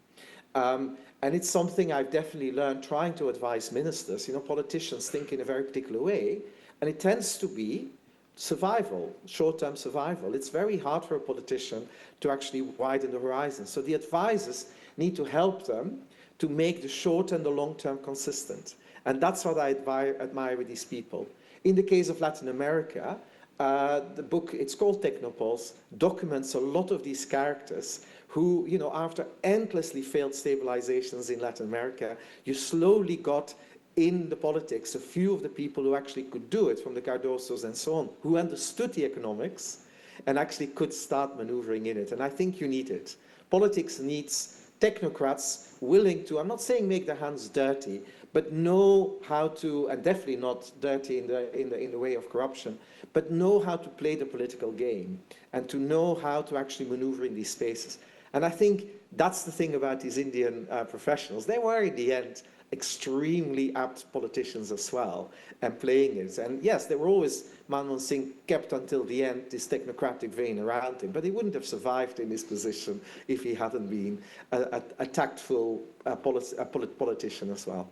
And it's something I've definitely learned trying to advise ministers. You know, politicians think in a very particular way, and it tends to be survival, short-term survival. It's very hard for a politician to actually widen the horizon. So the advisors need to help them to make the short and the long-term consistent. And that's what I admire with these people. In the case of Latin America, the book, it's called Technopoles, documents a lot of these characters who, you know, after endlessly failed stabilizations in Latin America, you slowly got in the politics a few of the people who actually could do it, from the Cardosos and so on, who understood the economics and actually could start maneuvering in it. And I think you need it. Politics needs technocrats willing to, I'm not saying make their hands dirty, but know how to, and definitely not dirty in the way of corruption, but know how to play the political game and to know how to actually maneuver in these spaces. And I think that's the thing about these Indian professionals. They were, in the end, extremely apt politicians as well, and playing it. And yes, they were always, Manmohan Singh kept until the end this technocratic vein around him, but he wouldn't have survived in this position if he hadn't been a tactful politician as well.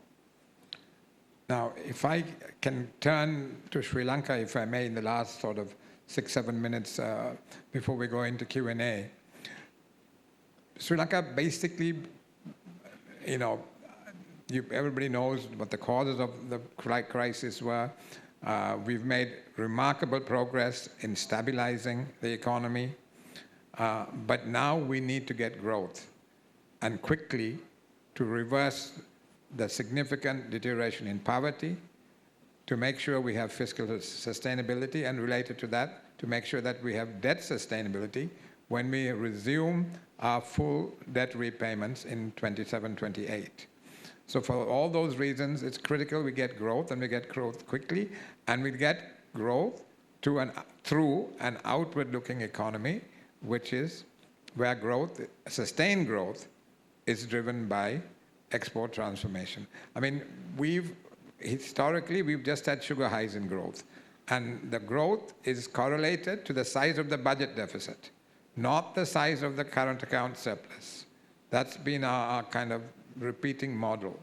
Now, if I can turn to Sri Lanka, if I may, in the last sort of 6-7 minutes before we go into Q&A. Sri Lanka basically, you know, everybody knows what the causes of the crisis were. We've made remarkable progress in stabilizing the economy, but now we need to get growth and quickly to reverse the significant deterioration in poverty, to make sure we have fiscal sustainability, and related to that, to make sure that we have debt sustainability when we resume our full debt repayments in 27-28. So for all those reasons, it's critical we get growth, and we get growth quickly, and we get growth through an outward-looking economy, which is where growth, sustained growth, is driven by export transformation. I mean, historically, we've just had sugar highs in growth. And the growth is correlated to the size of the budget deficit, not the size of the current account surplus. That's been our kind of repeating model.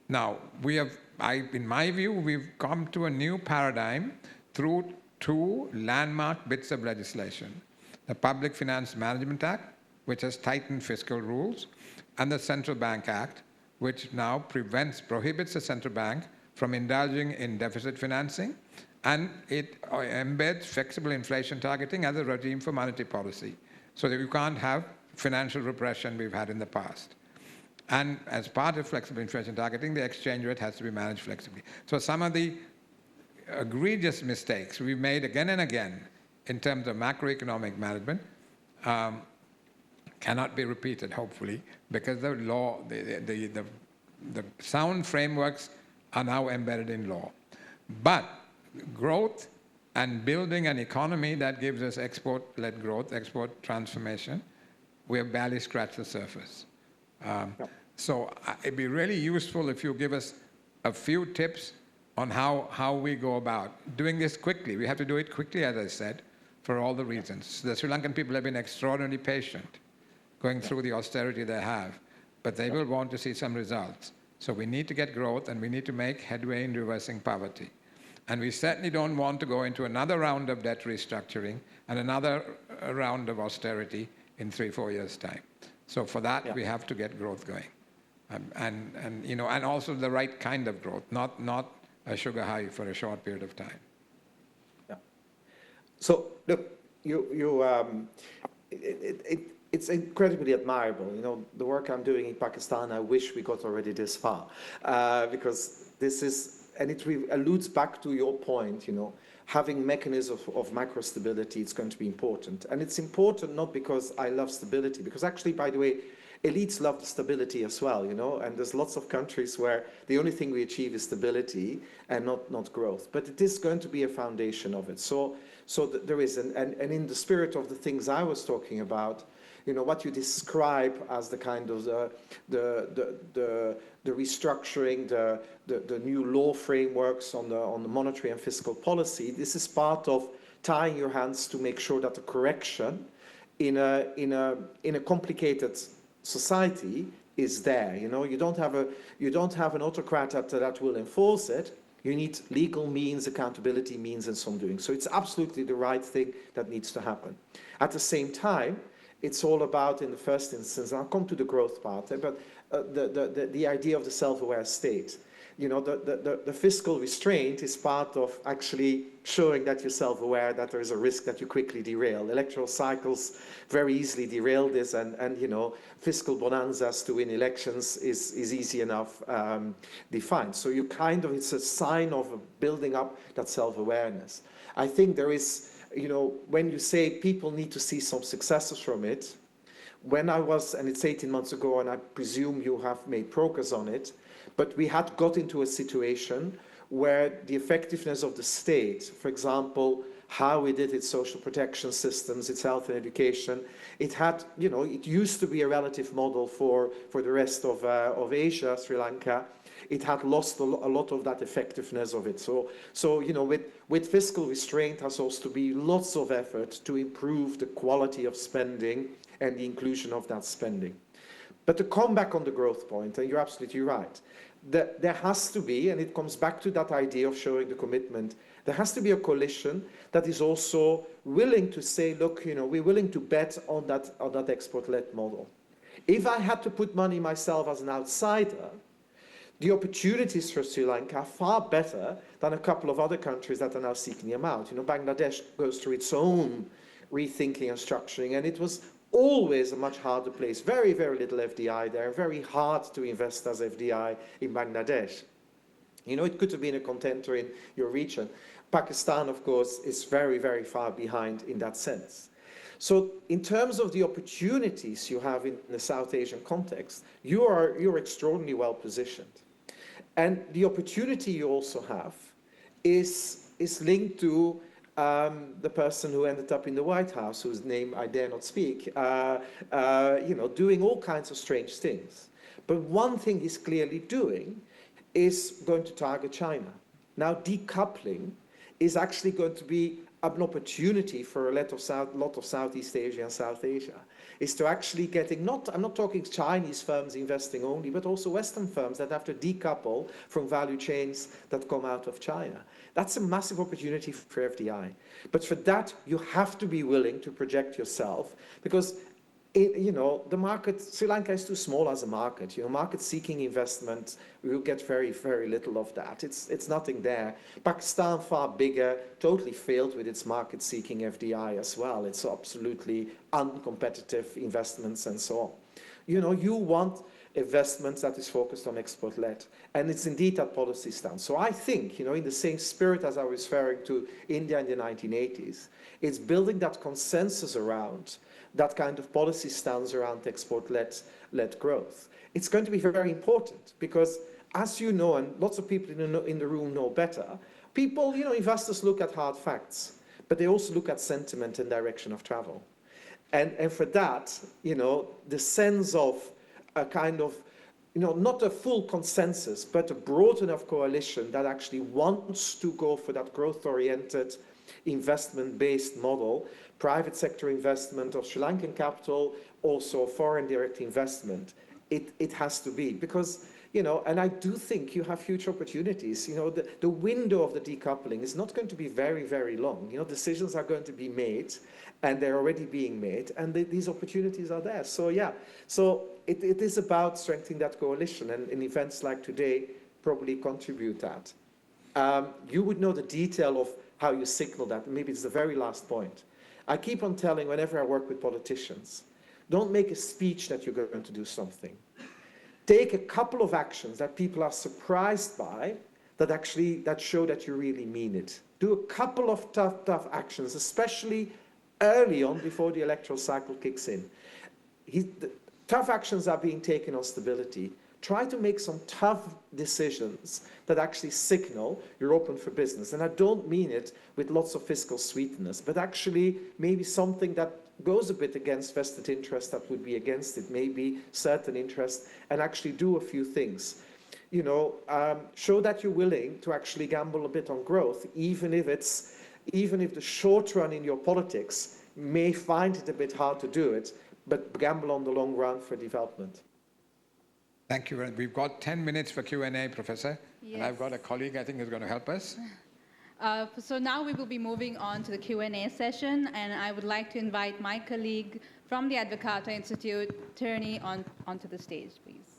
Now, in my view, we've come to a new paradigm through two landmark bits of legislation: the Public Finance Management Act, which has tightened fiscal rules, and the Central Bank Act, which now prohibits the central bank from indulging in deficit financing, and it embeds flexible inflation targeting as a regime for monetary policy, so that you can't have financial repression we've had in the past. And as part of flexible inflation targeting, the exchange rate has to be managed flexibly. So some of the egregious mistakes we've made again and again in terms of macroeconomic management cannot be repeated, hopefully, because the law, the sound frameworks are now embedded in law. But growth and building an economy that gives us export-led growth, export transformation, we have barely scratched the surface. So it'd be really useful if you give us a few tips on how we go about doing this quickly. We have to do it quickly, as I said, for all the reasons. The Sri Lankan people have been extraordinarily patient going through the austerity they have, but they will want to see some results. So we need to get growth, and we need to make headway in reversing poverty. And we certainly don't want to go into another round of debt restructuring and another round of austerity in 3-4 years' time. So for that, we have to get growth going. And also the right kind of growth, not a sugar high for a short period of time. Yeah. So look, it's incredibly admirable. You know, the work I'm doing in Pakistan, I wish we got already this far, because this is, and it alludes back to your point, you know, having mechanisms of macro stability, it's going to be important. And it's important not because I love stability, because actually, by the way, elites love stability as well, you know, and there's lots of countries where the only thing we achieve is stability and not growth. But it is going to be a foundation of it. So there is, and in the spirit of the things I was talking about, you know, what you describe as the kind of the restructuring, the new law frameworks on the monetary and fiscal policy, this is part of tying your hands to make sure that the correction in a complicated society is there. You know, you don't have an autocrat that will enforce it. You need legal means, accountability means, and so on doing. So it's absolutely the right thing that needs to happen. At the same time, it's all about, in the first instance, and I'll come to the growth part, but the idea of the self-aware state. You know, the fiscal restraint is part of actually showing that you're self-aware, that there is a risk that you quickly derail. Electoral cycles very easily derail this, and you know, fiscal bonanzas to win elections is easy enough defined. So you kind of, it's a sign of building up that self-awareness. I think there is, you know, when you say people need to see some successes from it, when I was, and it's 18 months ago, and I presume you have made progress on it, but we had got into a situation where the effectiveness of the state, for example, how we did its social protection systems, its health and education, it had, you know, it used to be a relative model for the rest of Asia, Sri Lanka. It had lost a lot of that effectiveness of it. So you know, with fiscal restraint has also to be lots of effort to improve the quality of spending and the inclusion of that spending. But to come back on the growth point, and you're absolutely right, there has to be, and it comes back to that idea of showing the commitment, there has to be a coalition that is also willing to say, look, you know, we're willing to bet on that export-led model. If I had to put money myself as an outsider, the opportunities for Sri Lanka are far better than a couple of other countries that are now seeking them out. You know, Bangladesh goes through its own rethinking and structuring, and it was always a much harder place. Very, very little FDI there, very hard to invest as FDI in Bangladesh. You know, it could have been a contender in your region. Pakistan, of course, is very, very far behind in that sense. So in terms of the opportunities you have in the South Asian context, you're extraordinarily well positioned. And the opportunity you also have is linked to the person who ended up in the White House, whose name I dare not speak, you know, doing all kinds of strange things. But one thing he's clearly doing is going to target China. Now, decoupling is actually going to be an opportunity for a lot of Southeast Asia and South Asia, is to actually getting, I'm not talking Chinese firms investing only, but also Western firms that have to decouple from value chains that come out of China. That's a massive opportunity for FDI. But for that, you have to be willing to project yourself, because you know, the market, Sri Lanka is too small as a market. You know, market-seeking investment, we will get very, very little of that. It's nothing there. Pakistan, far bigger, totally failed with its market-seeking FDI as well. It's absolutely uncompetitive investments and so on. You know, you want investments that is focused on export-led. And it's indeed that policy stance. So I think, you know, in the same spirit as I was referring to India in the 1980s, it's building that consensus around that kind of policy stance around export-led growth. It's going to be very important because, as you know, and lots of people in the room know better, people, you know, investors look at hard facts, but they also look at sentiment and direction of travel. And for that, you know, the sense of a kind of, you know, not a full consensus, but a broad enough coalition that actually wants to go for that growth-oriented, investment-based model, private sector investment of Sri Lankan capital, also foreign direct investment, it has to be. Because, you know, and I do think you have future opportunities. You know, the window of the decoupling is not going to be very, very long. You know, decisions are going to be made, and they're already being made, and these opportunities are there. So, yeah, so it is about strengthening that coalition, and events like today probably contribute that. You would know the detail of how you signal that. Maybe it's the very last point. I keep on telling whenever I work with politicians, don't make a speech that you're going to do something. Take a couple of actions that people are surprised by that show that you really mean it. Do a couple of tough actions, especially early on before the electoral cycle kicks in. Tough actions are being taken on stability. Try to make some tough decisions that actually signal you're open for business. And I don't mean it with lots of fiscal sweetness, but actually maybe something that goes a bit against vested interest that would be against it, maybe certain interest, and actually do a few things. You know, show that you're willing to actually gamble a bit on growth, even if the short run in your politics may find it a bit hard to do it, but gamble on the long run for development. Thank you. We've got 10 minutes for Q&A, Professor. Yes. And I've got a colleague I think is going to help us. So now we will be moving on to the Q&A session, and I would like to invite my colleague from the Advocata Institute, Turney, onto the stage, please.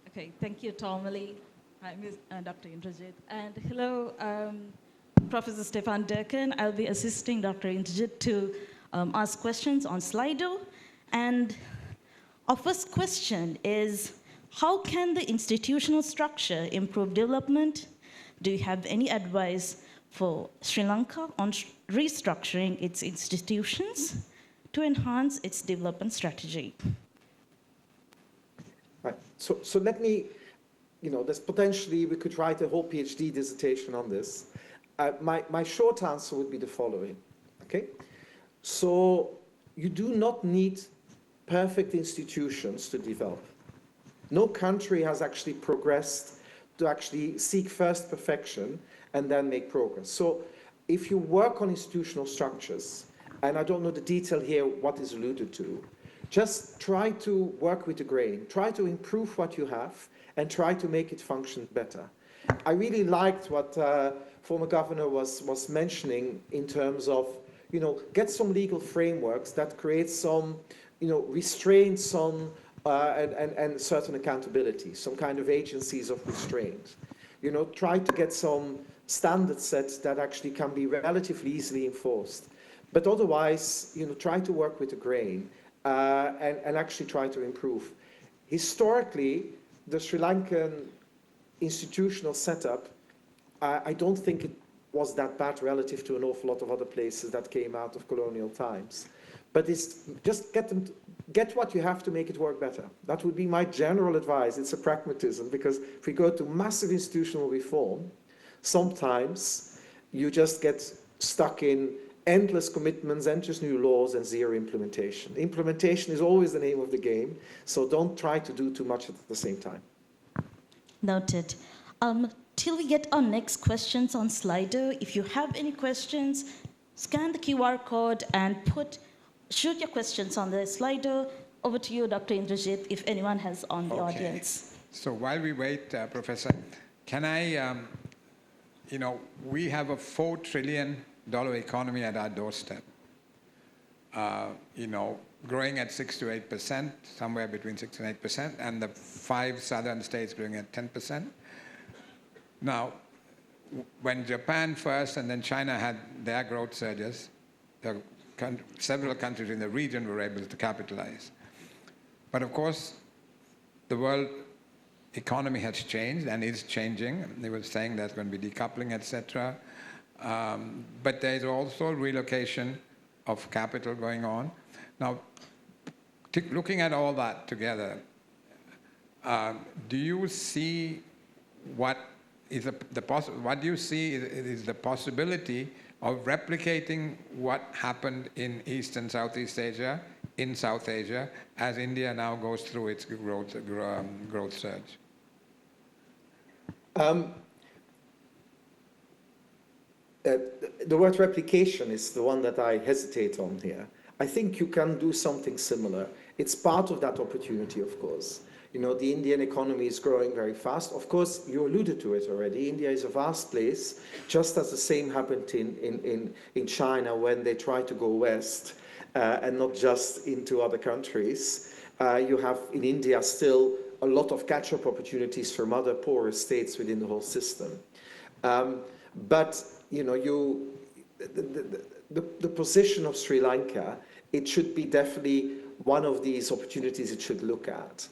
Okay, thank you, Tomali. Hi, Dr. Indrajit. And hello, Professor Stephan Dercon. I'll be assisting Dr. Indrajit to ask questions on Slido. And our first question is, how can the institutional structure improve development? Do you have any advice for Sri Lanka on restructuring its institutions to enhance its development strategy? Right. So let me, you know, there's potentially, we could write a whole PhD dissertation on this. My short answer would be the following, okay? So you do not need perfect institutions to develop. No country has actually progressed to actually seek first perfection and then make progress. So if you work on institutional structures, and I don't know the detail here what is alluded to, just try to work with the grain, try to improve what you have, and try to make it function better. I really liked what former governor was mentioning in terms of, you know, get some legal frameworks that create some, you know, restraints on and certain accountability, some kind of agencies of restraint. You know, try to get some standard sets that actually can be relatively easily enforced. But otherwise, you know, try to work with the grain and actually try to improve. Historically, the Sri Lankan institutional setup, I don't think it was that bad relative to an awful lot of other places that came out of colonial times. But it's just get what you have to make it work better. That would be my general advice. It's a pragmatism, because if we go to massive institutional reform, sometimes you just get stuck in endless commitments, endless new laws, and zero implementation. Implementation is always the name of the game, so don't try to do too much at the same time. Noted. Till we get our next questions on Slido, if you have any questions, scan the QR code and shoot your questions on the Slido. Over to you, Dr. Indrajit, if anyone has on the audience. So while we wait, Professor, can I, you know, we have a $4 trillion economy at our doorstep, you know, growing at 6 to 8%, somewhere between 6 and 8%, and the 5 southern states growing at 10%. Now, when Japan first and then China had their growth surges, several countries in the region were able to capitalize. But of course, the world economy has changed and is changing. They were saying there's going to be decoupling, etc. But there's also relocation of capital going on. Now, looking at all that together, do you see what do you see is the possibility of replicating what happened in East and Southeast Asia, in South Asia, as India now goes through its growth surge? The word replication is the one that I hesitate on here. I think you can do something similar. It's part of that opportunity, of course. You know, the Indian economy is growing very fast. Of course, you alluded to it already. India is a vast place, just as the same happened in China when they tried to go west and not just into other countries. You have in India still a lot of catch-up opportunities from other poorer states within the whole system. But, you know, the position of Sri Lanka, it should be definitely one of these opportunities it should look at.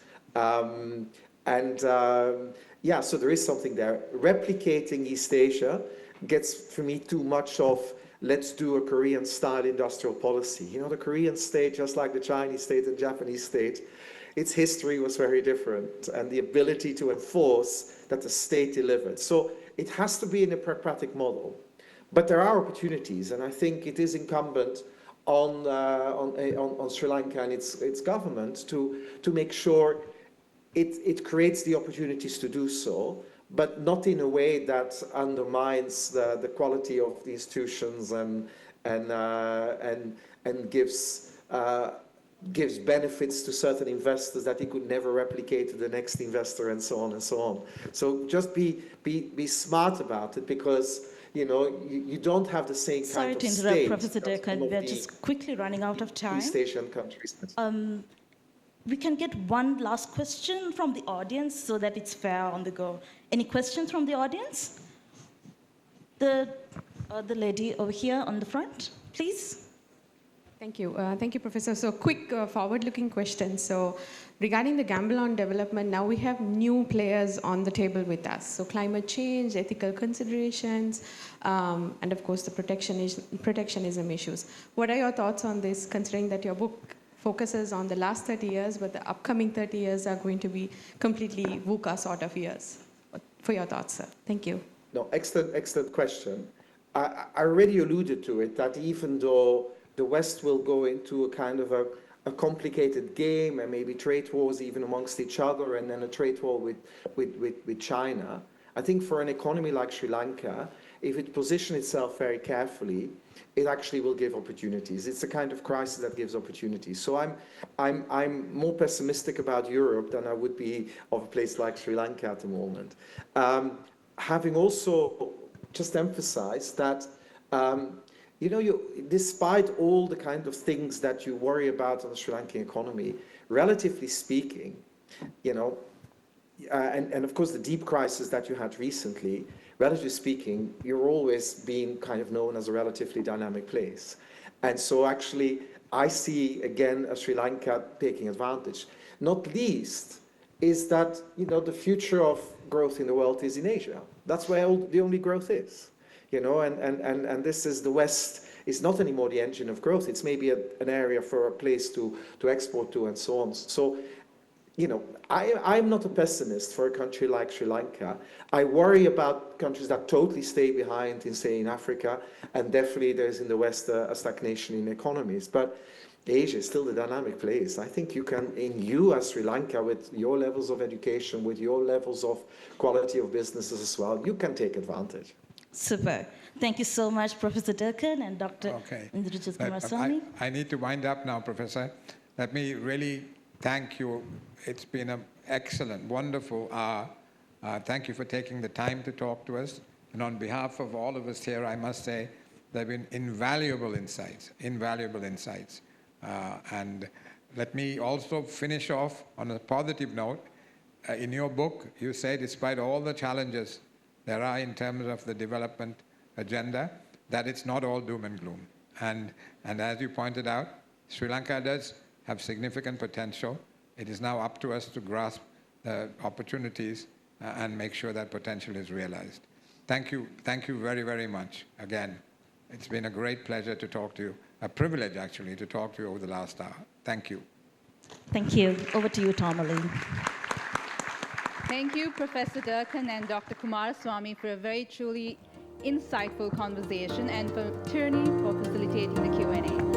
Yeah, so there is something there. Replicating East Asia gets, for me, too much of, let's do a Korean-style industrial policy. You know, the Korean state, just like the Chinese state and Japanese state, its history was very different, and the ability to enforce that the state delivered. So it has to be in a pragmatic model. But there are opportunities, and I think it is incumbent on Sri Lanka and its government to make sure it creates the opportunities to do so, but not in a way that undermines the quality of the institutions and gives benefits to certain investors that he could never replicate to the next investor, and so on and so on. So just be smart about it, because you know you don't have the same kind of state. Sorry to interrupt, Professor Dercon. We're just quickly running out of time. East Asian countries. We can get one last question from the audience so that it's fair on the go. Any questions from the audience? The lady over here on the front, please. Thank you. Thank you, Professor. So quick forward-looking question. So regarding the gamble on development, now we have new players on the table with us. So climate change, ethical considerations, and of course the protectionism issues. What are your thoughts on this, considering that your book focuses on the last 30 years, but the upcoming 30 years are going to be completely VUCA sort of years? For your thoughts, sir. Thank you. No, excellent question. I already alluded to it, that even though the West will go into a kind of a complicated game, and maybe trade wars even amongst each other, and then a trade war with China, I think for an economy like Sri Lanka, if it positions itself very carefully, it actually will give opportunities. It's a kind of crisis that gives opportunities. So I'm more pessimistic about Europe than I would be of a place like Sri Lanka at the moment. Having also just emphasized that, you know, despite all the kind of things that you worry about on the Sri Lankan economy, relatively speaking, you know, and of course the deep crisis that you had recently, relatively speaking, you're always being kind of known as a relatively dynamic place. And so actually, I see again Sri Lanka taking advantage. Not least is that, you know, the future of growth in the world is in Asia. That's where the only growth is, you know, and this is the West is not anymore the engine of growth. It's maybe an area for a place to export to and so on. So, you know, I'm not a pessimist for a country like Sri Lanka. I worry about countries that totally stay behind in, say, in Africa, and definitely there's in the West a stagnation in economies. But Asia is still the dynamic place. I think you can, in you as Sri Lanka, with your levels of education, with your levels of quality of businesses as well, you can take advantage. Super. Thank you so much, Professor Dercon and Dr. Indrajit Coomaraswamy. I need to wind up now, Professor. Let me really thank you. It's been an excellent, wonderful hour. Thank you for taking the time to talk to us. And on behalf of all of us here, I must say there have been invaluable insights. And let me also finish off on a positive note. In your book, you say, despite all the challenges there are in terms of the development agenda, that it's not all doom and gloom. And as you pointed out, Sri Lanka does have significant potential. It is now up to us to grasp the opportunities and make sure that potential is realized. Thank you very, very much. Again, it's been a great pleasure to talk to you, a privilege actually to talk to you over the last hour. Thank you. Thank you. Over to you, Tomalee. Thank you, Professor Dercon and Dr. Coomaraswamy, for a very truly insightful conversation, and for Tierney for facilitating the Q&A.